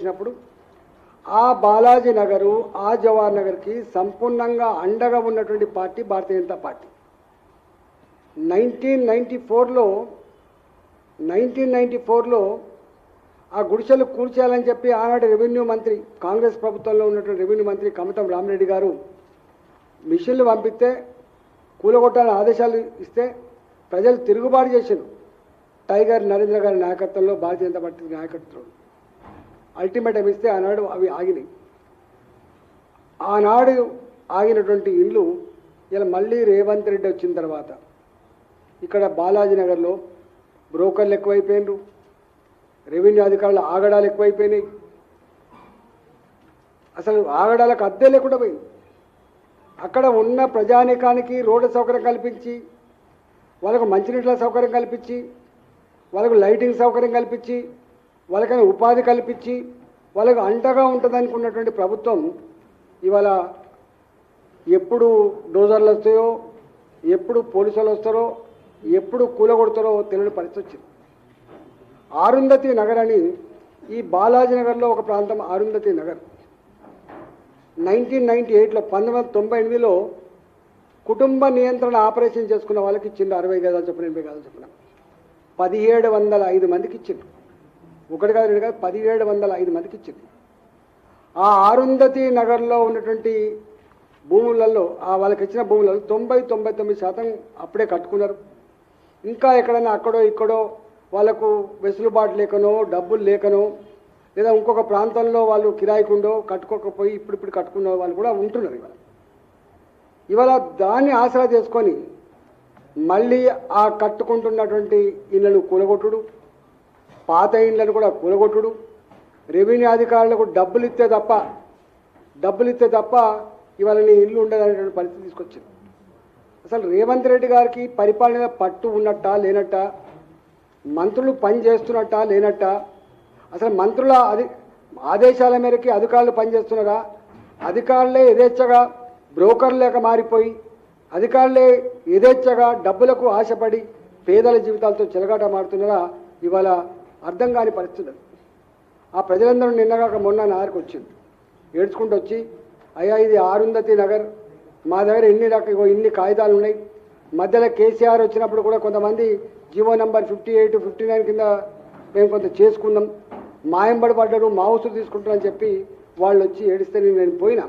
చేసినప్పుడు ఆ బాలాజీ నగరు ఆ జవహర్ నగర్కి సంపూర్ణంగా అండగా ఉన్నటువంటి పార్టీ భారతీయ జనతా పార్టీ. 1994లో ఆ గుడిసెలు కూల్చేయాలని చెప్పి ఆనాటి రెవెన్యూ మంత్రి, కాంగ్రెస్ ప్రభుత్వంలో ఉన్నటువంటి రెవెన్యూ మంత్రి కమతం రామరెడ్డి గారు మిషన్లు పంపిస్తే కూలగొట్టాలని ఆదేశాలు ఇస్తే ప్రజలు తిరుగుబాటు చేశారు. టైగర్ నరేంద్ర గారి నాయకత్వంలో భారతీయ జనతా పార్టీ నాయకత్వంలో అల్టిమేటం ఇస్తే ఆనాడు అవి ఆగినాయి. ఆనాడు ఆగినటువంటి ఇల్లు ఇలా మళ్ళీ రేవంత్ రెడ్డి వచ్చిన తర్వాత ఇక్కడ బాలాజీ నగర్లో బ్రోకర్లు ఎక్కువైపోయినారు, రెవెన్యూ అధికారులు ఆగడాలు ఎక్కువైపోయినాయి. అసలు ఆగడాలకు అద్దె లేకుండా పోయింది. అక్కడ ఉన్న ప్రజానీకానికి రోడ్డు సౌకర్యం కల్పించి, వాళ్ళకు మంచినీళ్ళ సౌకర్యం కల్పించి, వాళ్ళకు లైటింగ్ సౌకర్యం కల్పించి, వాళ్ళకైనా ఉపాధి కల్పించి, వాళ్ళకు అంటగా ఉంటుంది అనుకున్నటువంటి ప్రభుత్వం ఇవాళ ఎప్పుడు డోజర్లు వస్తాయో, ఎప్పుడు పోలీసులు వస్తారో, ఎప్పుడు కూలగొడతారో తెలియని పరిస్థితి వచ్చింది. అరుంధతి నగర్ అని ఈ బాలాజీ నగర్లో ఒక ప్రాంతం అరుంధతి నగర్ 1998లో 1998లో కుటుంబ నియంత్రణ ఆపరేషన్ చేసుకున్న వాళ్ళకి ఇచ్చిండు 60 గజాలు చొప్పున 80 గజాలు చొప్పున 1705 మందికి ఇచ్చిండు. ఒకటి కాదు రెండు కాదు 1705 మందికి ఇచ్చింది. ఆ అరుంధతి నగర్లో ఉన్నటువంటి భూములలో వాళ్ళకి ఇచ్చిన భూములలో 99% అప్పుడే కట్టుకున్నారు. ఇంకా ఎక్కడైనా అక్కడో ఇక్కడో వాళ్ళకు వెసులుబాటు లేకనో డబ్బులు లేకనో లేదా ఇంకొక ప్రాంతంలో వాళ్ళు కిరాయికుండో కట్టుకోకపోయి ఇప్పుడు కట్టుకున్న వాళ్ళు కూడా ఉంటున్నారు. ఇవాళ దాన్ని ఆసరా చేసుకొని మళ్ళీ ఆ కట్టుకుంటున్నటువంటి ఇళ్లను కూలగొట్టుడు, పాత ఇళ్లను కూడా కూలగొట్టుడు, రెవెన్యూ అధికారులకు డబ్బులు ఇస్తే తప్ప ఇవాళ నీ ఇల్లు ఉండదనేటువంటి పరిస్థితి తీసుకొచ్చింది. అసలు రేవంత్ రెడ్డి గారికి పరిపాలన పట్టు ఉన్నట్టా లేనట్టా, మంత్రులు పని చేస్తున్నట్టా లేనట్టా, అసలు మంత్రుల ఆదేశాల మేరకి అధికారులు పనిచేస్తున్నారా, అధికారులే యథేచ్ఛగా బ్రోకర్ లేక మారిపోయి అధికారులే యథేచ్ఛగా డబ్బులకు ఆశపడి పేదల జీవితాలతో చెలగాట మారుతున్నారా, ఇవాళ అర్థం కాని పరిస్థితులు. ఆ ప్రజలందరూ నిన్నగాక మొన్న నారికి వచ్చింది, ఏడ్చుకుంటూ వచ్చి అయ్యా ఇది అరుంధతి నగర్, మా దగ్గర ఇన్ని కాగితాలు ఉన్నాయి. మధ్యలో కేసీఆర్ వచ్చినప్పుడు కూడా కొంతమంది జీవో నంబర్ 58, 59 కింద మేము కొంత చేసుకున్నాం, మాయంబడి పడ్డారు, మా ఉసురు తీసుకుంటారని చెప్పి వాళ్ళు వచ్చి ఏడిస్తే నేను పోయినా.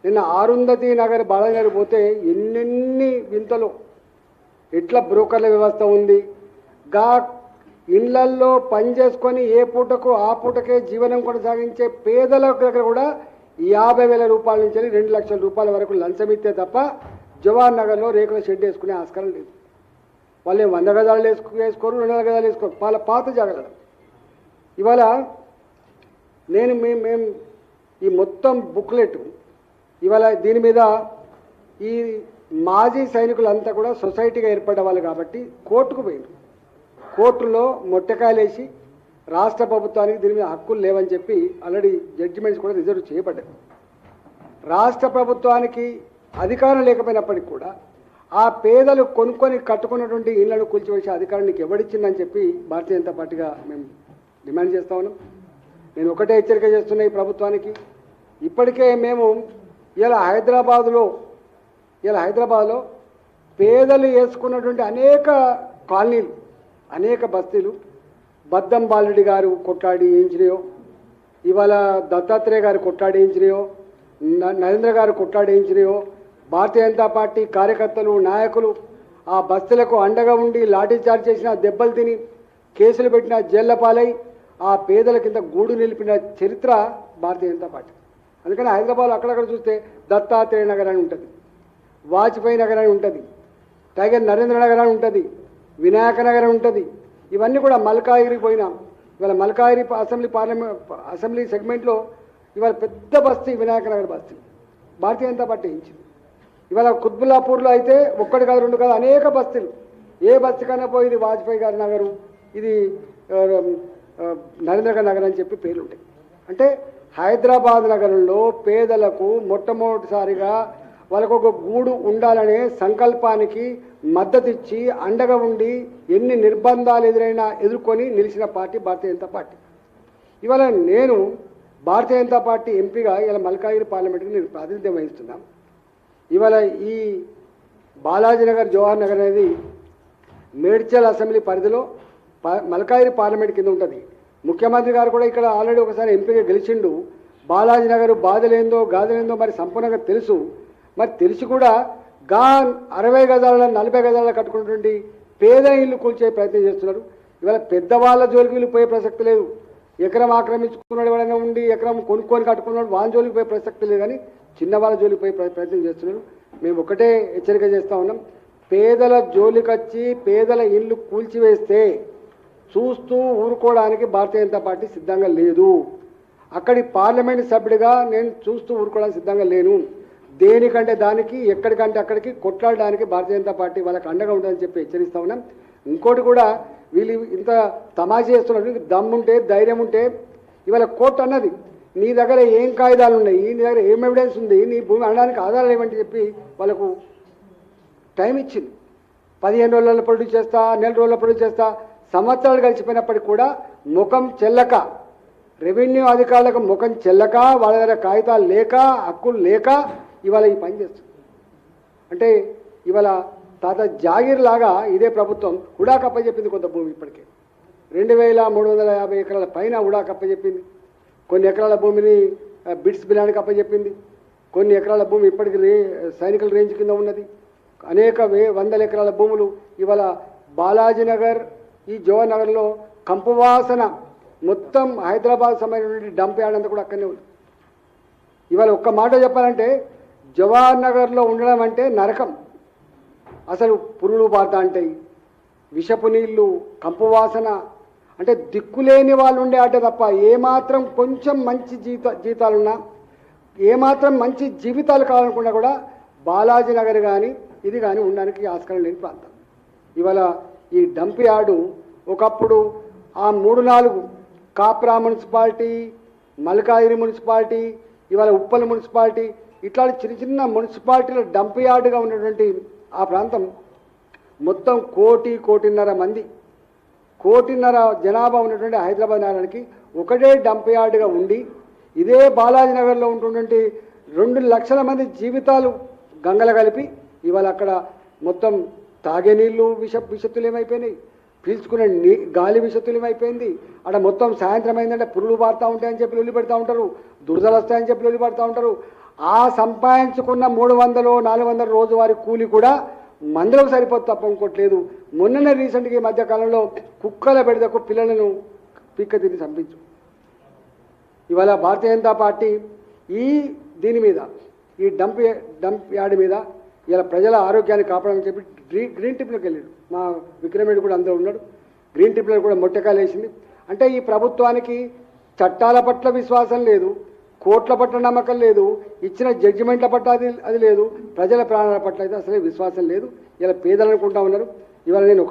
నిన్న అరుంధతి నగర్ బాలనగర్ పోతే ఎన్నెన్ని వింతలు, ఎట్లా బ్రోకర్ల వ్యవస్థ ఉంది. గా ఇళ్లల్లో పని చేసుకొని ఏ పూటకు ఆ పూటకే జీవనం కొనసాగించే పేదల దగ్గర కూడా 50,000 రూపాయల నుంచి 2 లక్షల రూపాయల వరకు లంచం ఇస్తే తప్ప జవహర్ నగర్లో రేకుల షెడ్ వేసుకునే ఆస్కారం లేదు. వాళ్ళు 100 గజాలు వేసుకోరు, 200 గజాలు వేసుకోరు, వాళ్ళ పాత జాగ్రత్త. ఇవాళ మేము ఈ మొత్తం బుక్లెట్ ఇవాళ దీని మీద ఈ మాజీ సైనికులంతా కూడా సొసైటీగా ఏర్పడ్డ వాళ్ళు కాబట్టి కోర్టుకు పోయింది. కోర్టులో మొట్టకాయలు వేసి రాష్ట్ర ప్రభుత్వానికి దీని మీద హక్కులు లేవని చెప్పి ఆల్రెడీ జడ్జిమెంట్స్ కూడా రిజర్వ్ చేయబడ్డాయి. రాష్ట్ర ప్రభుత్వానికి అధికారం లేకపోయినప్పటికీ కూడా ఆ పేదలు కొనుక్కొని కట్టుకున్నటువంటి ఇళ్లను కూల్చివేసే అధికారం నీకు ఎవడిచ్చిందని చెప్పి భారతీయ జనతా పార్టీగా మేము డిమాండ్ చేస్తా ఉన్నాం. నేను ఒకటే హెచ్చరిక చేస్తున్నా ఈ ప్రభుత్వానికి. ఇప్పటికే మేము ఇలా హైదరాబాద్లో పేదలు వేసుకున్నటువంటి అనేక కాలనీలు, అనేక బస్తీలు బద్దం బాలరెడ్డి గారు కొట్లాడి వేయించినాయో, ఇవాళ దత్తాత్రేయ గారు కొట్లాడి వేయించినాయో, నరేంద్ర గారు కొట్లాడి వేయించినాయో, భారతీయ జనతా పార్టీ కార్యకర్తలు నాయకులు ఆ బస్తీలకు అండగా ఉండి లాఠీ చార్జ్ చేసిన, దెబ్బలు తిని కేసులు పెట్టిన, జైళ్ల పాలై ఆ పేదల కింద గూడు నిలిపిన చరిత్ర భారతీయ జనతా పార్టీ. అందుకని హైదరాబాద్ అక్కడక్కడ చూస్తే దత్తాత్రేయ నగర్ అని ఉంటుంది, వాజ్పేయి నగర్ అని ఉంటుంది, టైగర్ నరేంద్ర నగర్ అని ఉంటుంది, వినాయక నగర్ అని ఉంటుంది. ఇవన్నీ కూడా మల్కాగిరికి పోయినాం. ఇవాళ మల్కాగిరి అసెంబ్లీ సెగ్మెంట్లో ఇవాళ పెద్ద బస్తీ వినాయక నగర్ బస్తీ భారతీయ జనతా పార్టీ ఇచ్చింది. ఇవాళ కుత్బుల్లాపూర్లో అయితే 1 కాదు 2 కాదు అనేక బస్తీలు, ఏ బస్తీ కన్నా పోయి ఇది వాజ్పేయి గారి నగరు, ఇది నరేంద్ర గారి నగర్ అని చెప్పి పేర్లు ఉంటాయి. అంటే హైదరాబాద్ నగరంలో పేదలకు మొట్టమొదటిసారిగా వాళ్ళకు ఒక గూడు ఉండాలనే సంకల్పానికి మద్దతు ఇచ్చి అండగా ఉండి ఎన్ని నిర్బంధాలు ఎదురైనా ఎదుర్కొని నిలిచిన పార్టీ భారతీయ జనతా పార్టీ. ఇవాళ నేను భారతీయ జనతా పార్టీ ఎంపీగా ఇలా మల్కాజ్గిరి పార్లమెంట్కి నేను ప్రాతినిధ్యం వహిస్తున్నాను. ఇవాళ ఈ బాలాజీనగర్ జవహర్ నగర్ అనేది మేడ్చల్ అసెంబ్లీ పరిధిలో మల్కాజ్గిరి పార్లమెంట్ కింద ఉంటుంది. ముఖ్యమంత్రి గారు కూడా ఇక్కడ ఆల్రెడీ ఒకసారి ఎంపీగా గెలిచిండు. బాలాజీనగర్ బాధలేందో గాదలేందో మరి సంపూర్ణంగా తెలుసు. మరి తెలిసి కూడా 60 గజాల 40 గజాల కట్టుకున్నటువంటి పేద ఇల్లు కూల్చే ప్రయత్నం చేస్తున్నారు. ఇవాళ పెద్దవాళ్ళ జోలికి వీళ్ళు పోయే ప్రసక్తి లేదు. ఎకరం ఆక్రమించుకున్నాడు ఎవరైనా ఉండి ఎకరం కొనుక్కొని కట్టుకున్నాడు వాళ్ళ జోలికి పోయే ప్రసక్తి లేదు. కానీ చిన్నవాళ్ళ జోలికి పోయే ప్రయత్నం చేస్తున్నారు. మేము ఒకటే హెచ్చరిక చేస్తూ ఉన్నాం, పేదల జోలికొచ్చి పేదల ఇల్లు కూల్చివేస్తే చూస్తూ ఊరుకోవడానికి భారతీయ జనతా పార్టీ సిద్ధంగా లేదు. అక్కడి పార్లమెంట్ సభ్యుడిగా నేను చూస్తూ ఊరుకోవడానికి సిద్ధంగా లేను. దేనికంటే దానికి ఎక్కడికంటే అక్కడికి కొట్లాడడానికి భారతీయ జనతా పార్టీ వాళ్ళకి అండగా ఉంటుందని చెప్పి హెచ్చరిస్తూ ఉన్నాం. ఇంకోటి కూడా వీళ్ళు ఇంత తమాషా చేస్తున్నారు. దమ్ముంటే ధైర్యం ఉంటే ఇవాళ కోర్టు అన్నది నీ దగ్గర ఏం కాగితాలు ఉన్నాయి, నీ దగ్గర ఏం ఎవిడెన్స్ ఉంది, నీ భూమి అనడానికి ఆధారాలు ఏమంటే చెప్పి వాళ్ళకు టైం ఇచ్చింది. 15 రోజుల ప్రొడ్యూస్ చేస్తా, నెల రోజుల ప్రొడ్యూస్ చేస్తా, సంవత్సరాలు గడిచిపోయినప్పటికీ కూడా ముఖం చెల్లక, రెవెన్యూ అధికారులకు ముఖం చెల్లక, వాళ్ళ దగ్గర కాగితాలు లేక, హక్కులు లేక ఇవాళ ఈ పని చేస్తుంది. అంటే ఇవాళ తాత జాగీర్ లాగా ఇదే ప్రభుత్వం హుడా కప్పచెప్పింది కొంత భూమి. ఇప్పటికే 2350 ఎకరాల పైన హుడా కప్పచెప్పింది. కొన్ని ఎకరాల భూమిని బిట్స్ బిలానికి అప్పచెప్పింది. కొన్ని ఎకరాల భూమి ఇప్పటికి సైనికుల రేంజ్ కింద ఉన్నది. అనేక వందల ఎకరాల భూములు ఇవాళ బాలాజీనగర్ ఈ జవహర్ నగర్లో కంపువాసన మొత్తం హైదరాబాద్ సంబంధించిన డంప్ యార్డ్ అంతా కూడా అక్కడనే ఉంది. ఇవాళ ఒక్క మాట చెప్పాలంటే జవహర్ నగర్లో ఉండడం అంటే నరకం. అసలు పురుగులు బారుతా ఉంటాయి, విషపు నీళ్ళు, కంపువాసన, అంటే దిక్కులేని వాళ్ళు ఉండే ఆట తప్ప ఏమాత్రం కొంచెం మంచి జీతాలున్నా ఏమాత్రం మంచి జీవితాలు కావాలనుకున్నా కూడా బాలాజీ నగర్ కానీ ఇది కానీ ఉండడానికి ఆస్కారం లేని ప్రాంతం. ఇవాళ ఈ డంప్ యార్డు ఒకప్పుడు ఆ 3-4 కాప్రా మున్సిపాలిటీ, మల్కాజ్గిరి మున్సిపాలిటీ, ఇవాళ ఉప్పల్ మున్సిపాలిటీ, ఇట్లాంటి చిన్న చిన్న మున్సిపాలిటీల డంప్ యార్డుగా ఉన్నటువంటి ఆ ప్రాంతం మొత్తం 1.5 మంది, 1.5 జనాభా ఉన్నటువంటి హైదరాబాద్ నగరానికి ఒకటే డంప్ యార్డుగా ఉండి ఇదే బాలాజీ నగర్లో ఉంటున్నటువంటి 2 లక్షల మంది జీవితాలు గంగల కలిపి ఇవాళ అక్కడ మొత్తం తాగే నీళ్లు విషతులు ఏమైపోయినాయి, పీల్చుకునే గాలి విషతులు ఏమైపోయింది. అక్కడ మొత్తం సాయంత్రం అయిందంటే పురుగులు పారుతూ ఉంటాయని చెప్పి లొల్లి పెడతా ఉంటారు, దురదలు వస్తాయని చెప్పి లొల్లి పడుతూ ఉంటారు. ఆ సంపాదించుకున్న 300-400 రోజువారీ కూలి కూడా మందులకు సరిపోతుంది తప్ప ఇంకోట్లేదు. మొన్ననే రీసెంట్గా ఈ మధ్యకాలంలో కుక్కల బెడదకు పిల్లలను పిక్క తిని చంపించు. ఇవాళ భారతీయ జనతా పార్టీ దీని మీద ఈ డంప్ యార్డ్ మీద ఇలా ప్రజల ఆరోగ్యాన్ని కాపాడని చెప్పి గ్రీన్ ట్రిబ్యునల్కి వెళ్ళాడు. మా విక్రమరెడ్డి కూడా అందరూ ఉన్నాడు. గ్రీన్ ట్రిబ్యునల్ కూడా మొట్టకాయలు వేసింది. అంటే ఈ ప్రభుత్వానికి చట్టాల పట్ల విశ్వాసం లేదు, కోర్టుల పట్ల నమ్మకం లేదు, ఇచ్చిన జడ్జిమెంట్ల పట్ల అది లేదు, ప్రజల ప్రాణాల పట్ల అయితే అసలే విశ్వాసం లేదు. ఇలా పేదలు అనుకుంటా ఉన్నారు. ఇవాళ నేను